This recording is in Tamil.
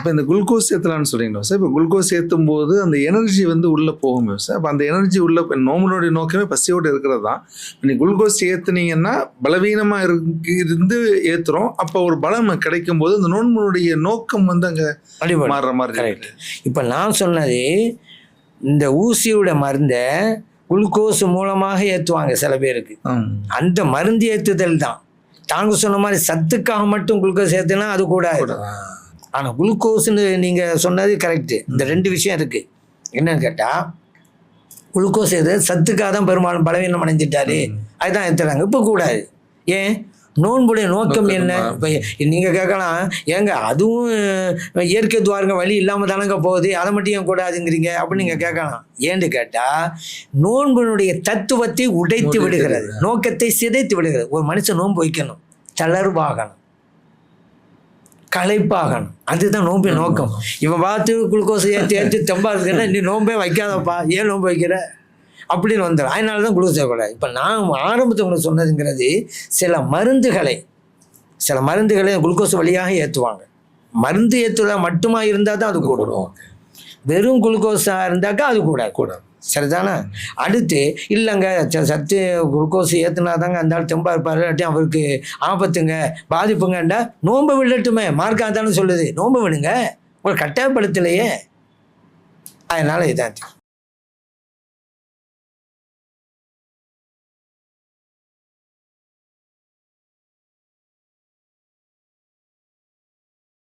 இப்போ இந்த குளுக்கோஸ் ஏற்றலான்னு சொல்றீங்களா சார்? இப்போ குளுக்கோஸ் ஏற்றும் போது அந்த எனர்ஜி வந்து உள்ளே போகுமே சார். அப்போ அந்த எனர்ஜி உள்ள நோம்புனுடைய நோக்கமே பசியோடு இருக்கிறது தான். நீ குளுக்கோஸ் ஏற்றுனீங்கன்னா பலவீனமாக இருந்து ஏற்றுறோம். அப்போ ஒரு பலம் கிடைக்கும் போது அந்த நோன்புனுடைய நோக்கம் வந்து அங்கே மாறுற மாதிரி. கரெக்ட். இப்போ நான் சொன்னது இந்த ஊசியோட மருந்தை குளுக்கோஸ் மூலமாக ஏற்றுவாங்க சில பேருக்கு. அந்த மருந்து ஏற்றுதல் தான். தாங்க சொன்ன மாதிரி சத்துக்காக மட்டும் குளுக்கோஸ் ஏற்றுனா அது கூட. ஆனால் குளுக்கோஸ்ன்னு நீங்கள் சொன்னது கரெக்டு. இந்த ரெண்டு விஷயம் இருக்குது. என்னன்னு கேட்டால் குளுக்கோஸ் எது சத்துக்காக தான் பெரும்பாலும் பலவீனம் அடைஞ்சிட்டாரு, அதுதான் ஏற்றுறாங்க. இப்போ கூடாது. ஏன்? நோன்புடைய நோக்கம் என்ன? இப்போ நீங்கள் கேட்கலாம், ஏங்க அதுவும் இயற்கை துவாரங்க வழி இல்லாமல் தானங்க போகுது, அதை மட்டும் ஏன் கூடாதுங்கிறீங்க அப்படின்னு நீங்கள் கேட்கலாம். ஏன்னு கேட்டால் நோன்புனுடைய தத்துவத்தை உடைத்து விடுகிறது, நோக்கத்தை சிதைத்து விடுகிறது. ஒரு மனுஷன் நோன்பு வைக்கணும், தளர்வாகணும், களைப்பாகணும், அதுதான் நோம்பின் நோக்கம். இவன் பார்த்து குளுக்கோஸ் ஏற்றி தெம்பா இருக்குன்னா நீ நோம்பே வைக்காதப்பா, ஏன் நோன்பு வைக்கிற அப்படின்னு வந்துடும். அதனால தான் குளுக்கோஸ் ஏற்றக்கூடாது. இப்போ நான் ஆரம்பத்தை உங்களுக்கு சொன்னதுங்கிறது சில மருந்துகளை குளுக்கோஸ் வழியாக ஏற்றுவாங்க. மருந்து ஏற்றுவதா மட்டுமா இருந்தால் தான் அது கூடும். வெறும் குளுக்கோஸாக இருந்தாக்கா அது கூடாது. சரிதானே? அடுத்து இல்லைங்க சத்து குளுக்கோஸ் ஏற்றுனா தாங்க அந்த ஆள் தெம்பா இருப்பார், இல்லாட்டி அவருக்கு ஆபத்துங்க பாதிப்புங்கண்டா நோன்பை விடட்டுமே, மார்க்காக தானே சொல்லுது. நோன்பை விடுங்க, ஒரு கட்டாயப்படுத்தலையே. அதனால இதான்